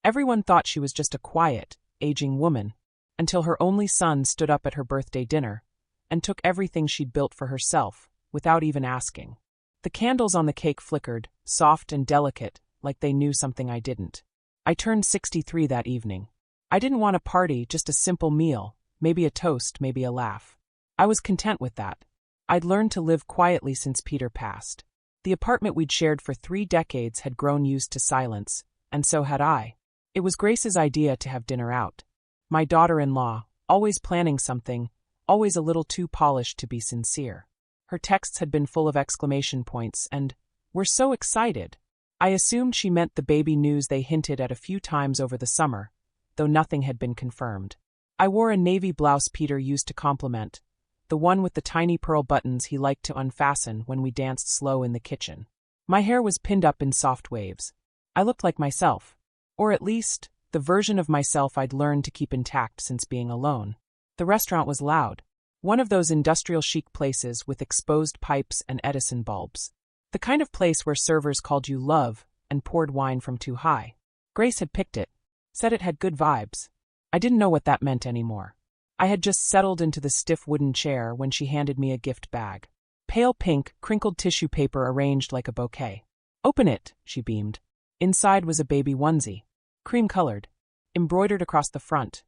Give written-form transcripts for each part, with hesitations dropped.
Everyone thought she was just a quiet, aging woman, until her only son stood up at her birthday dinner and took everything she'd built for herself, without even asking. The candles on the cake flickered, soft and delicate, like they knew something I didn't. I turned 63 that evening. I didn't want a party, just a simple meal, maybe a toast, maybe a laugh. I was content with that. I'd learned to live quietly since Peter passed. The apartment we'd shared for 3 decades had grown used to silence, and so had I. It was Grace's idea to have dinner out. My daughter-in-law, always planning something, always a little too polished to be sincere. Her texts had been full of exclamation points and, "We're so excited." I assumed she meant the baby news they hinted at a few times over the summer, though nothing had been confirmed. I wore a navy blouse Peter used to compliment, the one with the tiny pearl buttons he liked to unfasten when we danced slow in the kitchen. My hair was pinned up in soft waves. I looked like myself, or at least, the version of myself I'd learned to keep intact since being alone. The restaurant was loud. One of those industrial chic places with exposed pipes and Edison bulbs. The kind of place where servers called you love and poured wine from too high. Grace had picked it, said it had good vibes. I didn't know what that meant anymore. I had just settled into the stiff wooden chair when she handed me a gift bag. Pale pink, crinkled tissue paper arranged like a bouquet. "Open it," she beamed. Inside was a baby onesie. Cream-colored. Embroidered across the front.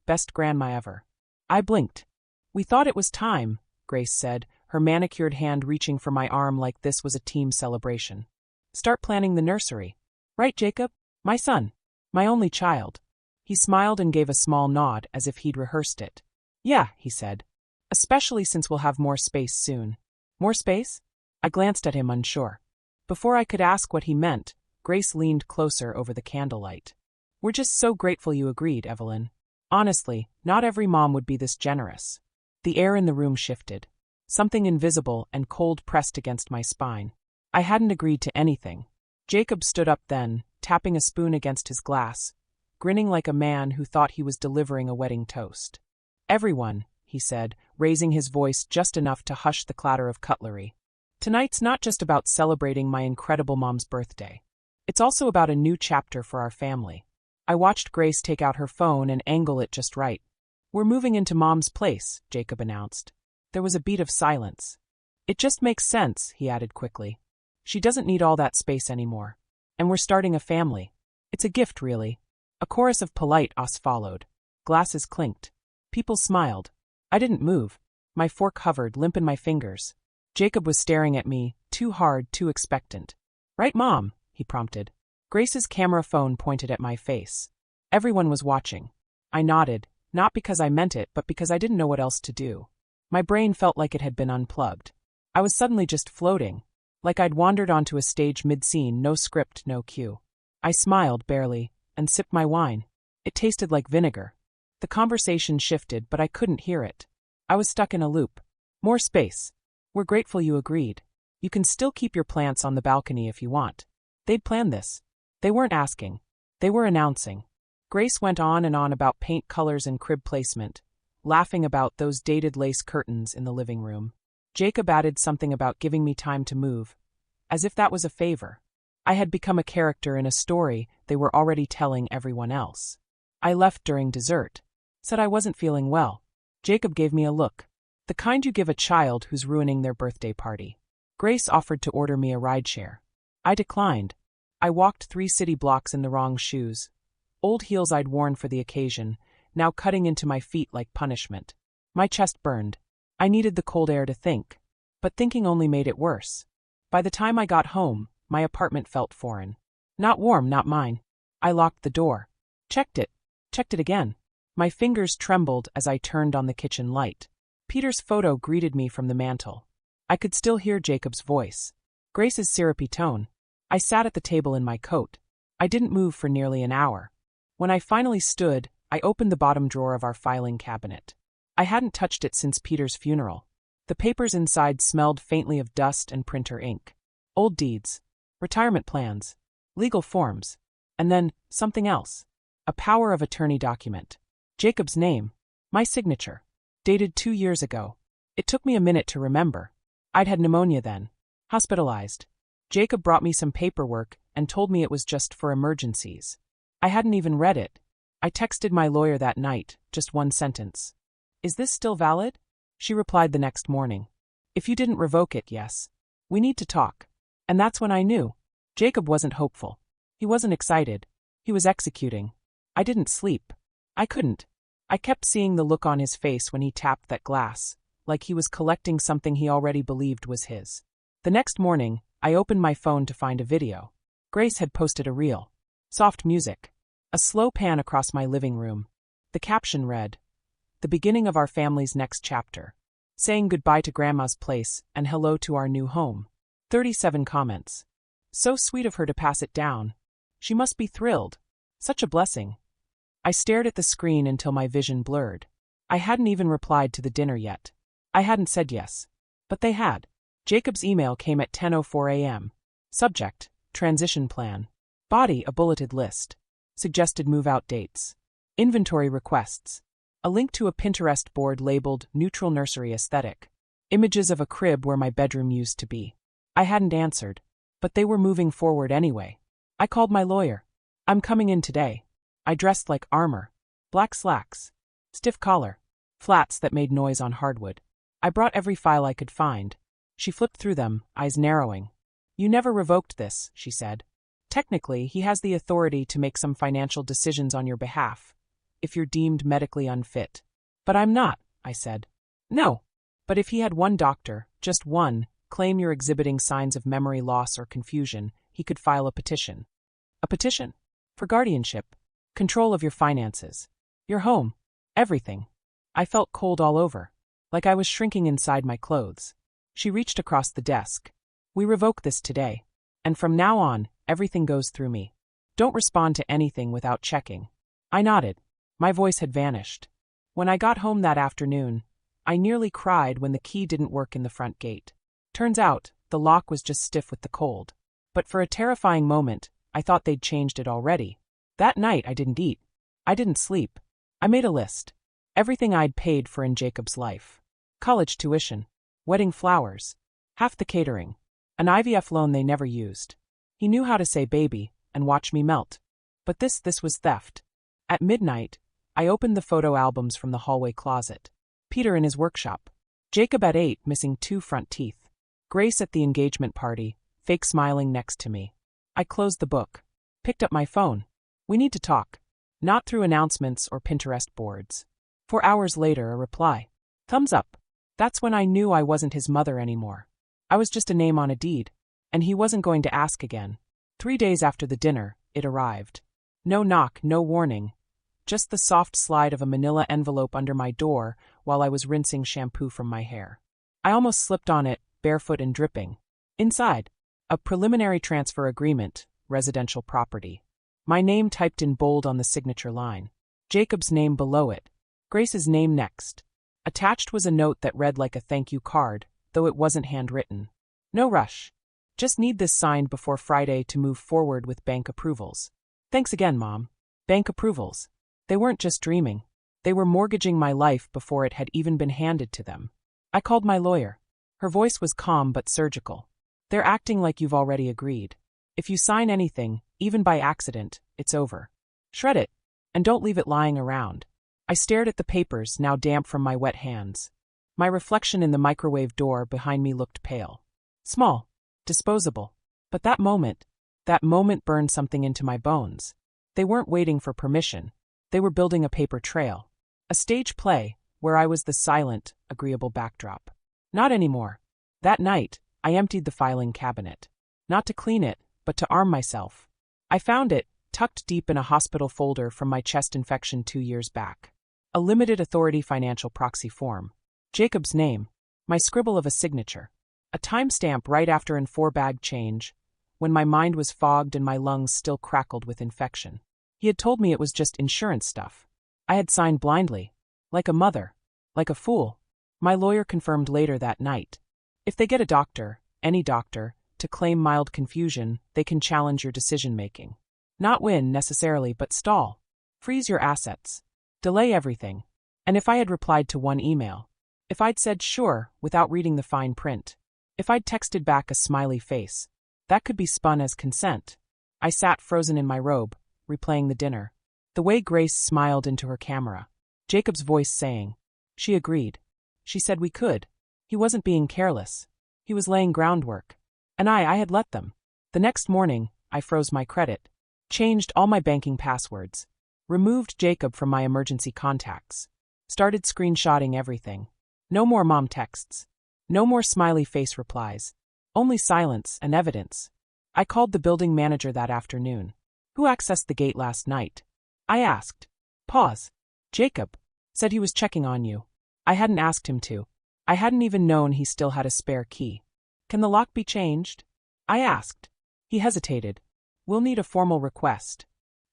Best grandma ever. I blinked. "We thought it was time," Grace said, her manicured hand reaching for my arm like this was a team celebration. "Start planning the nursery. Right, Jacob? My son. My only child." He smiled and gave a small nod as if he'd rehearsed it. "Yeah," he said. "Especially since we'll have more space soon." "More space?" I glanced at him unsure. Before I could ask what he meant, Grace leaned closer over the candlelight. "We're just so grateful you agreed, Evelyn. Honestly, not every mom would be this generous." The air in the room shifted. Something invisible and cold pressed against my spine. I hadn't agreed to anything. Jacob stood up then, tapping a spoon against his glass, grinning like a man who thought he was delivering a wedding toast. "Everyone," he said, raising his voice just enough to hush the clatter of cutlery. "Tonight's not just about celebrating my incredible mom's birthday. It's also about a new chapter for our family." I watched Grace take out her phone and angle it just right. "We're moving into Mom's place," Jacob announced. There was a beat of silence. "It just makes sense," he added quickly. "She doesn't need all that space anymore. And we're starting a family. It's a gift, really." A chorus of polite ahs followed. Glasses clinked. People smiled. I didn't move. My fork hovered, limp in my fingers. Jacob was staring at me, too hard, too expectant. "Right, Mom?" he prompted. Grace's camera phone pointed at my face. Everyone was watching. I nodded, not because I meant it, but because I didn't know what else to do. My brain felt like it had been unplugged. I was suddenly just floating, like I'd wandered onto a stage mid-scene, no script, no cue. I smiled, barely, and sipped my wine. It tasted like vinegar. The conversation shifted, but I couldn't hear it. I was stuck in a loop. "More space. We're grateful you agreed. You can still keep your plants on the balcony if you want." They'd planned this. They weren't asking. They were announcing. Grace went on and on about paint colors and crib placement, laughing about those dated lace curtains in the living room. Jacob added something about giving me time to move, as if that was a favor. I had become a character in a story they were already telling everyone else. I left during dessert. Said I wasn't feeling well. Jacob gave me a look. The kind you give a child who's ruining their birthday party. Grace offered to order me a rideshare. I declined. I walked 3 city blocks in the wrong shoes. Old heels I'd worn for the occasion, now cutting into my feet like punishment. My chest burned. I needed the cold air to think. But thinking only made it worse. By the time I got home, my apartment felt foreign. Not warm, not mine. I locked the door. Checked it again. My fingers trembled as I turned on the kitchen light. Peter's photo greeted me from the mantel. I could still hear Jacob's voice. Grace's syrupy tone. I sat at the table in my coat. I didn't move for nearly an hour. When I finally stood, I opened the bottom drawer of our filing cabinet. I hadn't touched it since Peter's funeral. The papers inside smelled faintly of dust and printer ink. Old deeds. Retirement plans. Legal forms. And then, something else. A power of attorney document. Jacob's name. My signature. Dated 2 years ago. It took me a minute to remember. I'd had pneumonia then. Hospitalized. Jacob brought me some paperwork and told me it was just for emergencies. I hadn't even read it. I texted my lawyer that night, just one sentence. Is this still valid? She replied the next morning. If you didn't revoke it, yes. We need to talk. And that's when I knew. Jacob wasn't hopeful. He wasn't excited. He was executing. I didn't sleep. I couldn't. I kept seeing the look on his face when he tapped that glass, like he was collecting something he already believed was his. The next morning, I opened my phone to find a video. Grace had posted a reel. Soft music. A slow pan across my living room. The caption read, "The beginning of our family's next chapter. Saying goodbye to Grandma's place and hello to our new home." 37 comments. So sweet of her to pass it down. She must be thrilled. Such a blessing. I stared at the screen until my vision blurred. I hadn't even replied to the dinner yet. I hadn't said yes. But they had. Jacob's email came at 10:04 a.m. Subject, transition plan. Body, a bulleted list. Suggested move-out dates. Inventory requests. A link to a Pinterest board labeled Neutral Nursery Aesthetic. Images of a crib where my bedroom used to be. I hadn't answered. But they were moving forward anyway. I called my lawyer. I'm coming in today. I dressed like armor. Black slacks. Stiff collar. Flats that made noise on hardwood. I brought every file I could find. She flipped through them, eyes narrowing. You never revoked this, she said. Technically, he has the authority to make some financial decisions on your behalf, if you're deemed medically unfit. But I'm not, I said. No. But if he had one doctor, just one, claim you're exhibiting signs of memory loss or confusion, he could file a petition. A petition? For guardianship. Control of your finances. Your home. Everything. I felt cold all over. Like I was shrinking inside my clothes. She reached across the desk. We revoke this today. And from now on, everything goes through me. Don't respond to anything without checking. I nodded. My voice had vanished. When I got home that afternoon, I nearly cried when the key didn't work in the front gate. Turns out, the lock was just stiff with the cold. But for a terrifying moment, I thought they'd changed it already. That night I didn't eat. I didn't sleep. I made a list. Everything I'd paid for in Jacob's life. College tuition. Wedding flowers. Half the catering. An IVF loan they never used. He knew how to say baby, and watch me melt. But this was theft. At midnight, I opened the photo albums from the hallway closet. Peter in his workshop. Jacob at 8, missing 2 front teeth. Grace at the engagement party, fake smiling next to me. I closed the book. Picked up my phone. We need to talk. Not through announcements or Pinterest boards. 4 hours later, a reply. Thumbs up. That's when I knew I wasn't his mother anymore. I was just a name on a deed. And he wasn't going to ask again. 3 days after the dinner, it arrived. No knock, no warning. Just the soft slide of a manila envelope under my door while I was rinsing shampoo from my hair. I almost slipped on it, barefoot and dripping. Inside, a preliminary transfer agreement, residential property. My name typed in bold on the signature line. Jacob's name below it. Grace's name next. Attached was a note that read like a thank you card, though it wasn't handwritten. No rush. Just need this signed before Friday to move forward with bank approvals. Thanks again, Mom. Bank approvals. They weren't just dreaming. They were mortgaging my life before it had even been handed to them. I called my lawyer. Her voice was calm but surgical. They're acting like you've already agreed. If you sign anything, even by accident, it's over. Shred it. And don't leave it lying around. I stared at the papers, now damp from my wet hands. My reflection in the microwave door behind me looked pale. Small. Disposable. But that moment burned something into my bones. They weren't waiting for permission. They were building a paper trail. A stage play, where I was the silent, agreeable backdrop. Not anymore. That night, I emptied the filing cabinet. Not to clean it, but to arm myself. I found it, tucked deep in a hospital folder from my chest infection 2 years back. A limited authority financial proxy form. Jacob's name. My scribble of a signature. A timestamp right after an 4-bag change, when my mind was fogged and my lungs still crackled with infection. He had told me it was just insurance stuff. I had signed blindly. Like a mother. Like a fool. My lawyer confirmed later that night. If they get a doctor, any doctor, to claim mild confusion, they can challenge your decision-making. Not win, necessarily, but stall. Freeze your assets. Delay everything. And if I had replied to one email, if I'd said sure without reading the fine print, if I'd texted back a smiley face, that could be spun as consent. I sat frozen in my robe, replaying the dinner. The way Grace smiled into her camera. Jacob's voice saying. She agreed. She said we could. He wasn't being careless. He was laying groundwork. And I had let them. The next morning, I froze my credit. Changed all my banking passwords. Removed Jacob from my emergency contacts. Started screenshotting everything. No more mom texts. No more smiley face replies. Only silence and evidence. I called the building manager that afternoon. Who accessed the gate last night? I asked. Pause. Jacob. Said he was checking on you. I hadn't asked him to. I hadn't even known he still had a spare key. Can the lock be changed? I asked. He hesitated. We'll need a formal request.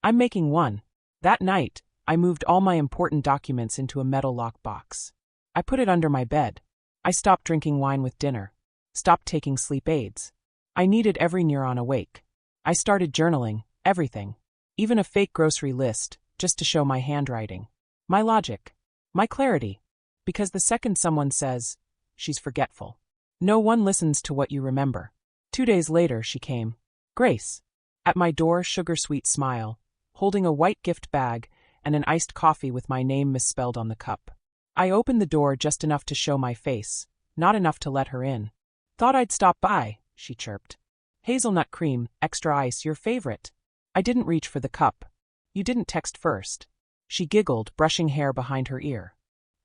I'm making one. That night, I moved all my important documents into a metal lockbox. I put it under my bed. I stopped drinking wine with dinner. Stopped taking sleep aids. I needed every neuron awake. I started journaling, everything. Even a fake grocery list, just to show my handwriting. My logic. My clarity. Because the second someone says, she's forgetful. No one listens to what you remember. 2 days later, she came. Grace. At my door, sugar-sweet smile, holding a white gift bag and an iced coffee with my name misspelled on the cup. I opened the door just enough to show my face, not enough to let her in. Thought I'd stop by, she chirped. Hazelnut cream, extra ice, your favorite. I didn't reach for the cup. You didn't text first. She giggled, brushing hair behind her ear.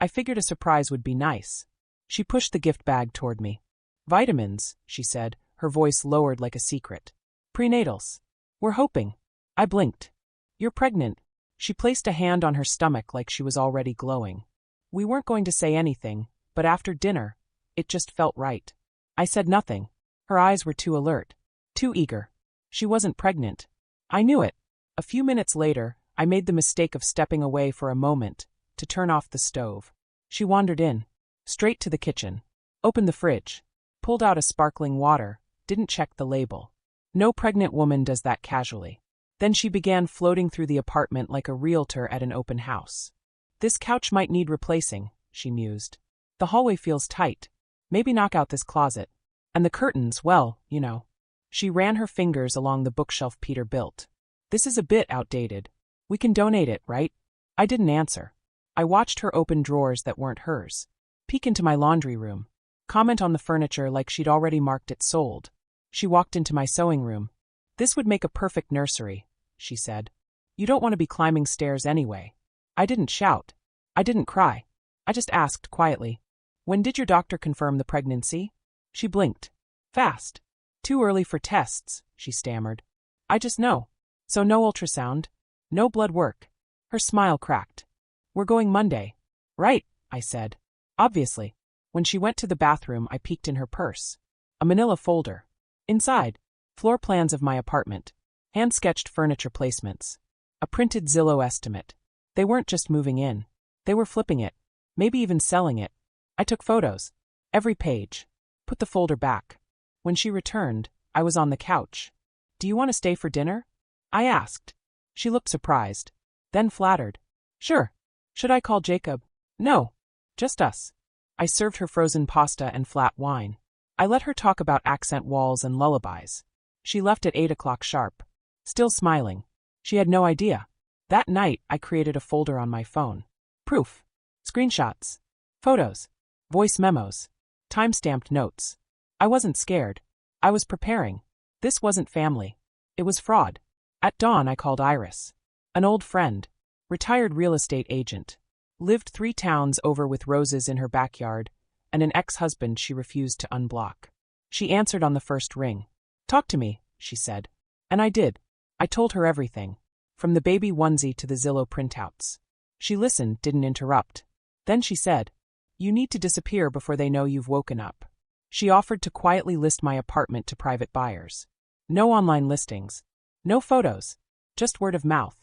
I figured a surprise would be nice. She pushed the gift bag toward me. Vitamins, she said, her voice lowered like a secret. Prenatals. We're hoping. I blinked. You're pregnant. She placed a hand on her stomach like she was already glowing. We weren't going to say anything, but after dinner, it just felt right. I said nothing. Her eyes were too alert. Too eager. She wasn't pregnant. I knew it. A few minutes later, I made the mistake of stepping away for a moment, to turn off the stove. She wandered in. Straight to the kitchen. Opened the fridge. Pulled out a sparkling water, didn't check the label. No pregnant woman does that casually. Then she began floating through the apartment like a realtor at an open house. This couch might need replacing, she mused. The hallway feels tight. Maybe knock out this closet. And the curtains, well, you know. She ran her fingers along the bookshelf Peter built. This is a bit outdated. We can donate it, right? I didn't answer. I watched her open drawers that weren't hers. Peek into my laundry room. Comment on the furniture like she'd already marked it sold. She walked into my sewing room. This would make a perfect nursery, she said. You don't want to be climbing stairs anyway. I didn't shout. I didn't cry. I just asked quietly. When did your doctor confirm the pregnancy? She blinked. Fast. Too early for tests, she stammered. I just know. So no ultrasound? No blood work? Her smile cracked. We're going Monday. Right, I said. Obviously. When she went to the bathroom, I peeked in her purse. A manila folder. Inside, floor plans of my apartment. Hand-sketched furniture placements. A printed Zillow estimate. They weren't just moving in. They were flipping it. Maybe even selling it. I took photos. Every page. Put the folder back. When she returned, I was on the couch. Do you want to stay for dinner? I asked. She looked surprised. Then flattered. Sure. Should I call Jacob? No. Just us. I served her frozen pasta and flat wine. I let her talk about accent walls and lullabies. She left at 8 o'clock sharp. Still smiling. She had no idea. That night, I created a folder on my phone. Proof. Screenshots. Photos. Voice memos. Time-stamped notes. I wasn't scared. I was preparing. This wasn't family. It was fraud. At dawn, I called Iris. An old friend. Retired real estate agent. Lived 3 towns over with roses in her backyard, and an ex-husband she refused to unblock. She answered on the first ring. Talk to me, she said. And I did. I told her everything. From the baby onesie to the Zillow printouts. She listened, didn't interrupt. Then she said, You need to disappear before they know you've woken up. She offered to quietly list my apartment to private buyers. No online listings. No photos. Just word of mouth.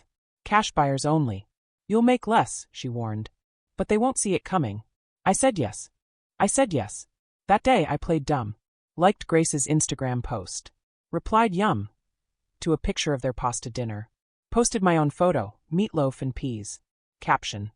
Cash buyers only. You'll make less, she warned. But they won't see it coming. I said yes. I said yes. That day I played dumb. Liked Grace's Instagram post. Replied yum. To a picture of their pasta dinner. Posted my own photo, meatloaf and peas. Caption.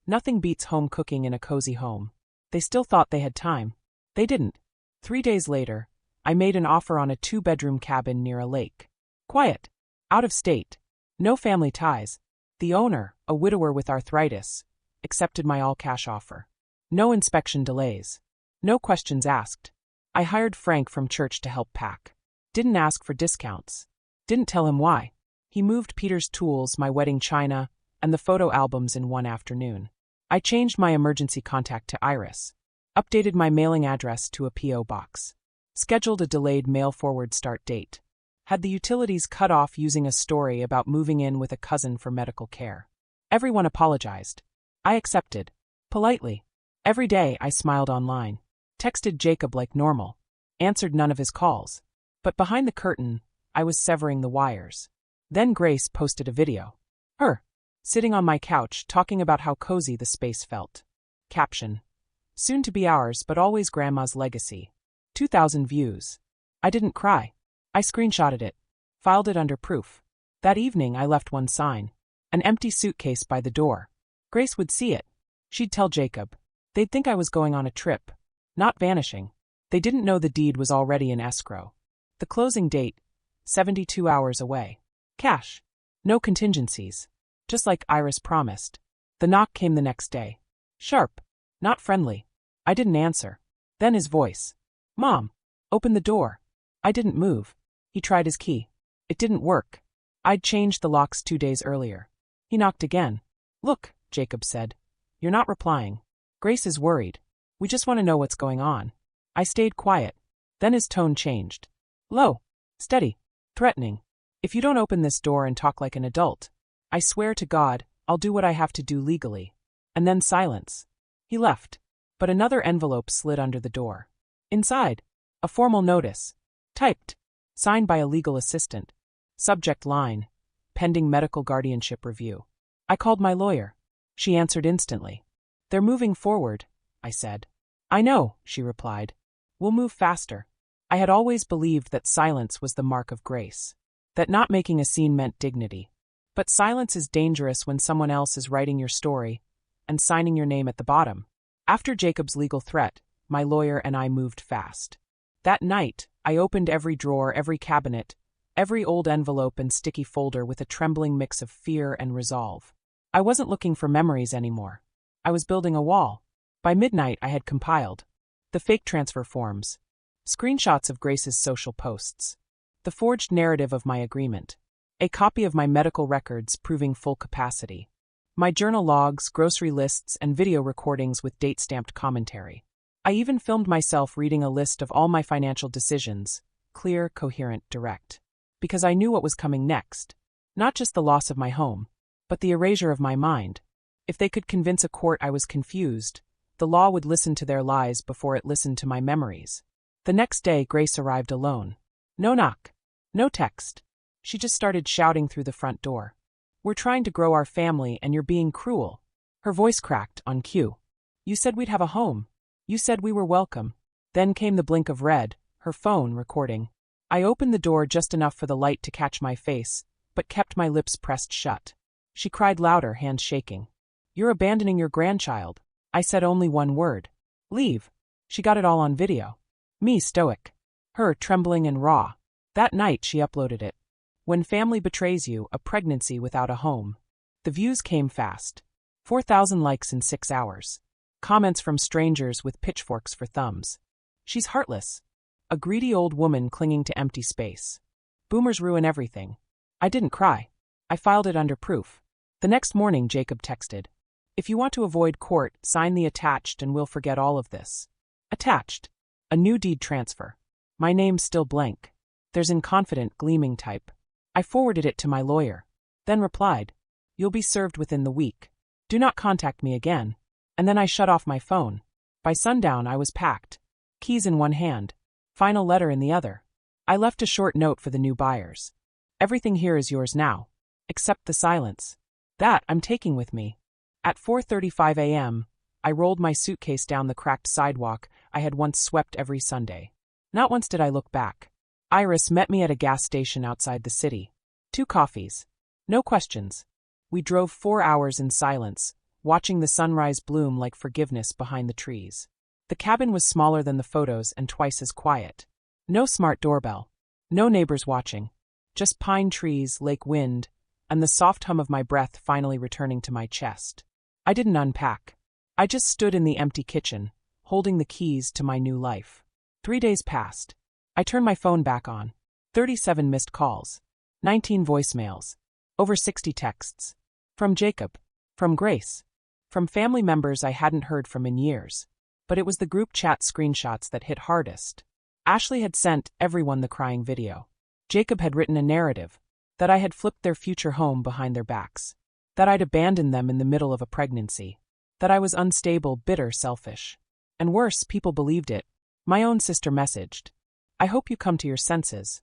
Nothing beats home cooking in a cozy home. They still thought they had time. They didn't. 3 days later, I made an offer on a 2-bedroom cabin near a lake. Quiet. Out of state. No family ties. The owner, a widower with arthritis, accepted my all-cash offer. No inspection delays. No questions asked. I hired Frank from church to help pack. Didn't ask for discounts. Didn't tell him why. He moved Peter's tools, my wedding china, and the photo albums in one afternoon. I changed my emergency contact to Iris. Updated my mailing address to a P.O. box. Scheduled a delayed mail-forward start date. Had the utilities cut off using a story about moving in with a cousin for medical care. Everyone apologized. I accepted. Politely. Every day I smiled online. Texted Jacob like normal. Answered none of his calls. But behind the curtain, I was severing the wires. Then Grace posted a video. Her. Sitting on my couch talking about how cozy the space felt. Caption. Soon to be ours but always Grandma's legacy. 2,000 views. I didn't cry. I screenshotted it. Filed it under proof. That evening I left one sign. An empty suitcase by the door. Grace would see it. She'd tell Jacob. They'd think I was going on a trip. Not vanishing. They didn't know the deed was already in escrow. The closing date, 72 hours away. Cash. No contingencies. Just like Iris promised. The knock came the next day. Sharp. Not friendly. I didn't answer. Then his voice. Mom. Open the door. I didn't move. He tried his key. It didn't work. I'd changed the locks 2 days earlier. He knocked again. Look, Jacob said. You're not replying. Grace is worried. We just want to know what's going on. I stayed quiet. Then his tone changed. Low. Steady. Threatening. If you don't open this door and talk like an adult, I swear to God, I'll do what I have to do legally. And then silence. He left. But another envelope slid under the door. Inside, a formal notice. Typed. Signed by a legal assistant. Subject line. Pending medical guardianship review. I called my lawyer. She answered instantly. They're moving forward, I said. I know, she replied. We'll move faster. I had always believed that silence was the mark of grace. That not making a scene meant dignity. But silence is dangerous when someone else is writing your story and signing your name at the bottom. After Jacob's legal threat, my lawyer and I moved fast. That night, I opened every drawer, every cabinet, every old envelope and sticky folder with a trembling mix of fear and resolve. I wasn't looking for memories anymore. I was building a wall. By midnight, I had compiled the fake transfer forms, screenshots of Grace's social posts, the forged narrative of my agreement, a copy of my medical records proving full capacity, my journal logs, grocery lists, and video recordings with date-stamped commentary. I even filmed myself reading a list of all my financial decisions, clear, coherent, direct. Because I knew what was coming next. Not just the loss of my home, but the erasure of my mind. If they could convince a court I was confused, the law would listen to their lies before it listened to my memories. The next day, Grace arrived alone. No knock. No text. She just started shouting through the front door. We're trying to grow our family and you're being cruel. Her voice cracked on cue. You said we'd have a home. You said we were welcome. Then came the blink of red, her phone recording. I opened the door just enough for the light to catch my face, but kept my lips pressed shut. She cried louder, hands shaking. You're abandoning your grandchild. I said only one word. Leave. She got it all on video. Me stoic. Her trembling and raw. That night she uploaded it. When family betrays you, a pregnancy without a home. The views came fast. 4,000 likes in 6 hours. Comments from strangers with pitchforks for thumbs. She's heartless. A greedy old woman clinging to empty space. Boomers ruin everything. I didn't cry. I filed it under proof. The next morning Jacob texted. If you want to avoid court, sign the attached and we'll forget all of this. Attached. A new deed transfer. My name's still blank. There's inconfident, gleaming type. I forwarded it to my lawyer. Then replied. You'll be served within the week. Do not contact me again. And then I shut off my phone. By sundown I was packed. Keys in one hand. Final letter in the other. I left a short note for the new buyers. Everything here is yours now. Except the silence. That I'm taking with me. At 4:35 a.m., I rolled my suitcase down the cracked sidewalk I had once swept every Sunday. Not once did I look back. Iris met me at a gas station outside the city. 2 coffees. No questions. We drove 4 hours in silence, watching the sunrise bloom like forgiveness behind the trees. The cabin was smaller than the photos and twice as quiet. No smart doorbell. No neighbors watching. Just pine trees, lake wind, and the soft hum of my breath finally returning to my chest. I didn't unpack. I just stood in the empty kitchen, holding the keys to my new life. 3 days passed. I turned my phone back on. 37 missed calls. 19 voicemails. Over 60 texts. From Jacob. From Grace. From family members I hadn't heard from in years. But it was the group chat screenshots that hit hardest. Ashley had sent everyone the crying video. Jacob had written a narrative. That I had flipped their future home behind their backs. That I'd abandoned them in the middle of a pregnancy. That I was unstable, bitter, selfish. And worse, people believed it. My own sister messaged. I hope you come to your senses.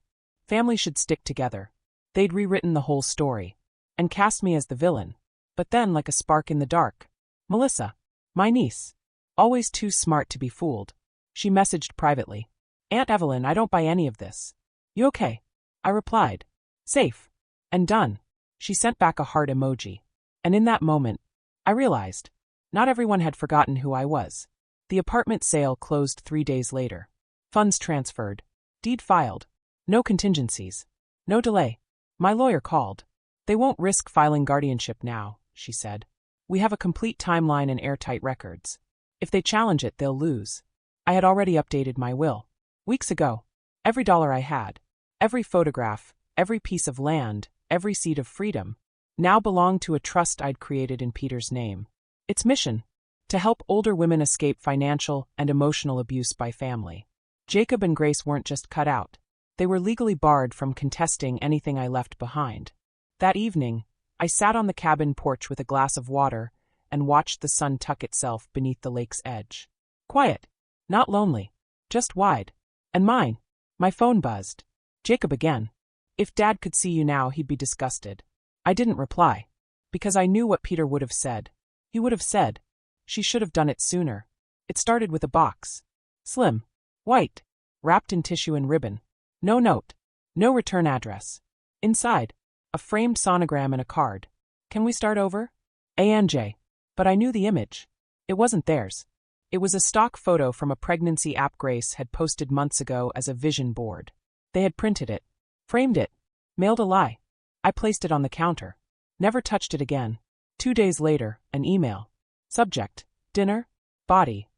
Family should stick together. They'd rewritten the whole story. And cast me as the villain. But then, like a spark in the dark. Melissa. My niece. Always too smart to be fooled. She messaged privately. Aunt Evelyn, I don't buy any of this. You okay? I replied. Safe. And done. She sent back a heart emoji. And in that moment, I realized. Not everyone had forgotten who I was. The apartment sale closed 3 days later. Funds transferred. Deed filed. No contingencies. No delay. My lawyer called. They won't risk filing guardianship now, she said. We have a complete timeline and airtight records. If they challenge it, they'll lose. I had already updated my will. Weeks ago. Every dollar I had. Every photograph. Every piece of land. Every seed of freedom. Now belonged to a trust I'd created in Peter's name. Its mission. To help older women escape financial and emotional abuse by family. Jacob and Grace weren't just cut out. They were legally barred from contesting anything I left behind. That evening, I sat on the cabin porch with a glass of water and watched the sun tuck itself beneath the lake's edge. Quiet. Not lonely. Just wide. And mine. My phone buzzed. Jacob again. If Dad could see you now, he'd be disgusted. I didn't reply. Because I knew what Peter would have said. He would have said. She should have done it sooner. It started with a box. Slim. White. Wrapped in tissue and ribbon. No note. No return address. Inside. A framed sonogram and a card. Can we start over? A&J. But I knew the image. It wasn't theirs. It was a stock photo from a pregnancy app Grace had posted months ago as a vision board. They had printed it. Framed it. Mailed a lie. I placed it on the counter. Never touched it again. 2 days later, an email. Subject. Dinner. Body.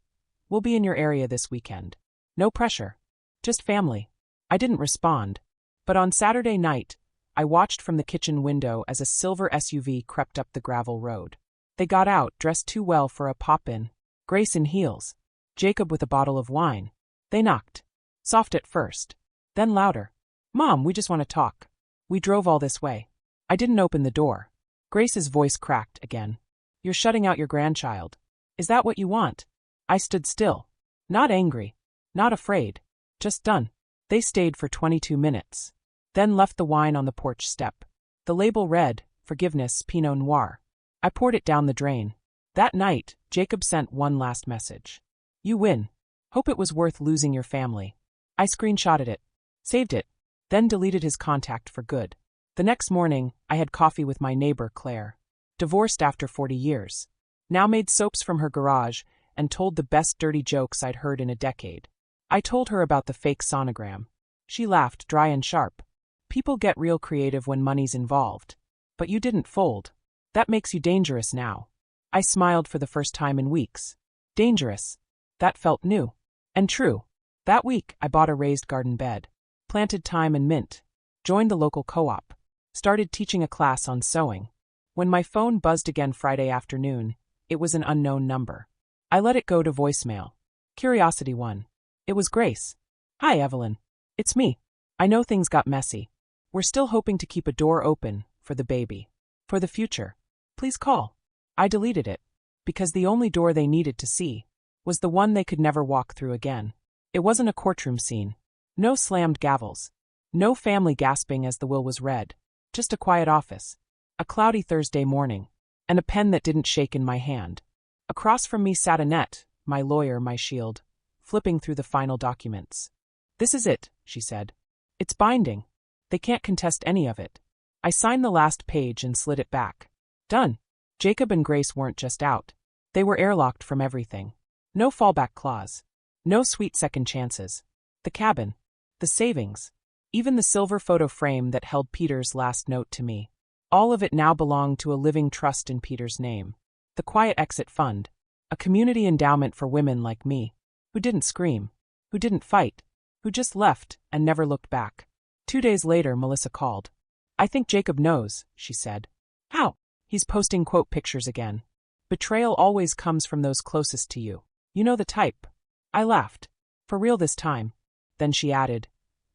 We'll be in your area this weekend. No pressure. Just family. I didn't respond. But on Saturday night, I watched from the kitchen window as a silver SUV crept up the gravel road. They got out, dressed too well for a pop-in. Grace in heels. Jacob with a bottle of wine. They knocked. Soft at first. Then louder. Mom, we just want to talk. We drove all this way. I didn't open the door. Grace's voice cracked again. You're shutting out your grandchild. Is that what you want? I stood still. Not angry. Not afraid. Just done. They stayed for 22 minutes. Then left the wine on the porch step. The label read, Forgiveness, Pinot Noir. I poured it down the drain. That night, Jacob sent one last message. You win. Hope it was worth losing your family. I screenshotted it. Saved it. Then deleted his contact for good. The next morning, I had coffee with my neighbor, Claire. Divorced after 40 years. Now made soaps from her garage and told the best dirty jokes I'd heard in a decade. I told her about the fake sonogram. She laughed, dry and sharp. People get real creative when money's involved. But you didn't fold. That makes you dangerous now. I smiled for the first time in weeks. Dangerous. That felt new. And true. That week, I bought a raised garden bed. Planted thyme and mint. Joined the local co-op. Started teaching a class on sewing. When my phone buzzed again Friday afternoon, it was an unknown number. I let it go to voicemail. Curiosity one. It was Grace. Hi, Evelyn. It's me. I know things got messy. We're still hoping to keep a door open for the baby. For the future. Please call. I deleted it. Because the only door they needed to see was the one they could never walk through again. It wasn't a courtroom scene. No slammed gavels. No family gasping as the will was read. Just a quiet office. A cloudy Thursday morning. And a pen that didn't shake in my hand. Across from me sat Annette, my lawyer, my shield, flipping through the final documents. This is it, she said. It's binding. They can't contest any of it. I signed the last page and slid it back. Done. Jacob and Grace weren't just out. They were airlocked from everything. No fallback clause. No sweet second chances. The cabin. The savings. Even the silver photo frame that held Peter's last note to me. All of it now belonged to a living trust in Peter's name. The Quiet Exit Fund, a community endowment for women like me, who didn't scream, who didn't fight, who just left and never looked back. 2 days later, Melissa called. "I think Jacob knows," she said. "How?" "He's posting quote pictures again. Betrayal always comes from those closest to you. You know the type." I laughed. "For real this time." Then she added,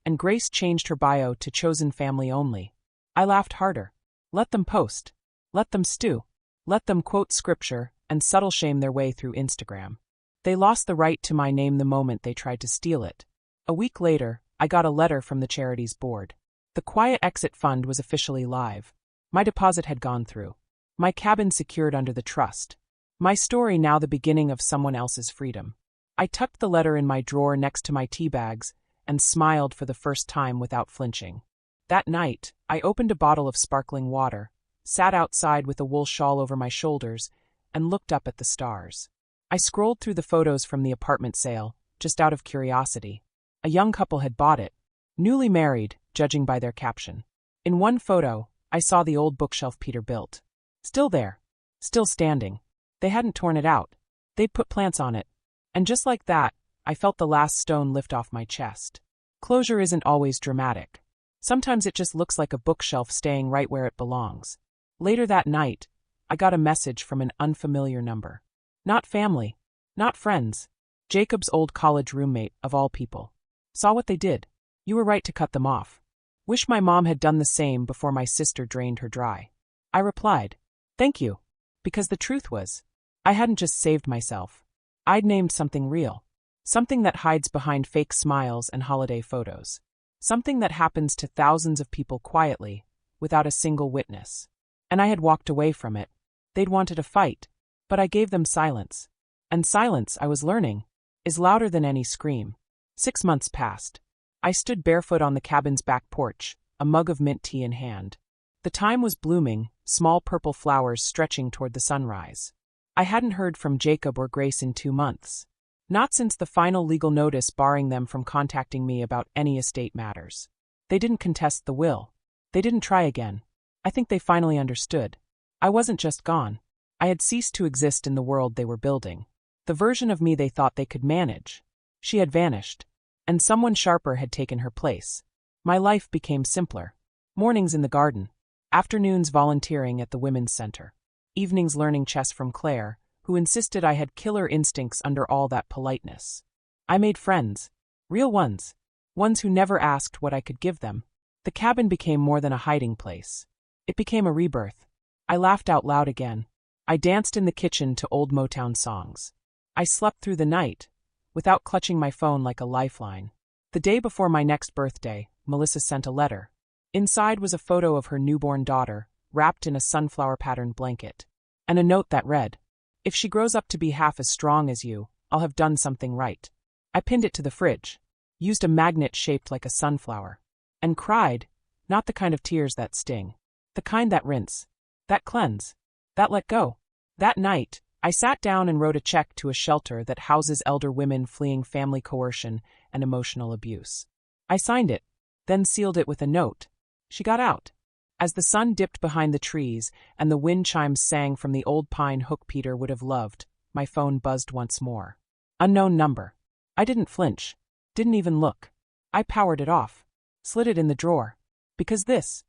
"And Grace changed her bio to chosen family only." I laughed harder. Let them post. Let them stew. Let them quote scripture and subtle shame their way through Instagram. They lost the right to my name the moment they tried to steal it. A week later, I got a letter from the charity's board. The Quiet Exit Fund was officially live. My deposit had gone through. My cabin secured under the trust. My story now the beginning of someone else's freedom. I tucked the letter in my drawer next to my tea bags and smiled for the first time without flinching. That night, I opened a bottle of sparkling water, sat outside with a wool shawl over my shoulders, and looked up at the stars. I scrolled through the photos from the apartment sale, just out of curiosity. A young couple had bought it, newly married, judging by their caption. In one photo, I saw the old bookshelf Peter built. Still there. Still standing. They hadn't torn it out. They'd put plants on it. And just like that, I felt the last stone lift off my chest. Closure isn't always dramatic. Sometimes it just looks like a bookshelf staying right where it belongs. Later that night, I got a message from an unfamiliar number. Not family. Not friends. Jacob's old college roommate, of all people. Saw what they did. You were right to cut them off. Wish my mom had done the same before my sister drained her dry. I replied, "Thank you." Because the truth was, I hadn't just saved myself. I'd named something real. Something that hides behind fake smiles and holiday photos. Something that happens to thousands of people quietly, without a single witness. And I had walked away from it. They'd wanted a fight, but I gave them silence. And silence, I was learning, is louder than any scream. 6 months passed. I stood barefoot on the cabin's back porch, a mug of mint tea in hand. The thyme was blooming, small purple flowers stretching toward the sunrise. I hadn't heard from Jacob or Grace in 2 months. Not since the final legal notice barring them from contacting me about any estate matters. They didn't contest the will. They didn't try again. I think they finally understood. I wasn't just gone. I had ceased to exist in the world they were building. The version of me they thought they could manage. She had vanished. And someone sharper had taken her place. My life became simpler. Mornings in the garden. Afternoons volunteering at the Women's Center. Evenings learning chess from Claire, who insisted I had killer instincts under all that politeness. I made friends. Real ones. Ones who never asked what I could give them. The cabin became more than a hiding place. It became a rebirth. I laughed out loud again. I danced in the kitchen to old Motown songs. I slept through the night, without clutching my phone like a lifeline. The day before my next birthday, Melissa sent a letter. Inside was a photo of her newborn daughter, wrapped in a sunflower-patterned blanket. And a note that read, "If she grows up to be half as strong as you, I'll have done something right." I pinned it to the fridge, used a magnet shaped like a sunflower, and cried, not the kind of tears that sting, the kind that rinse, that cleanse, that let go. That night, I sat down and wrote a check to a shelter that houses elder women fleeing family coercion and emotional abuse. I signed it, then sealed it with a note. She got out. As the sun dipped behind the trees and the wind chimes sang from the old pine hook Peter would have loved, my phone buzzed once more. Unknown number. I didn't flinch. Didn't even look. I powered it off. Slid it in the drawer. Because this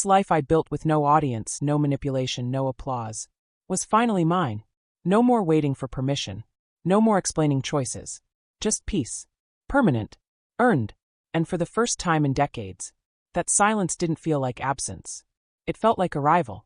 life I built with no audience, no manipulation, no applause, was finally mine. No more waiting for permission. No more explaining choices. Just peace. Permanent. Earned. And for the first time in decades, that silence didn't feel like absence. It felt like arrival.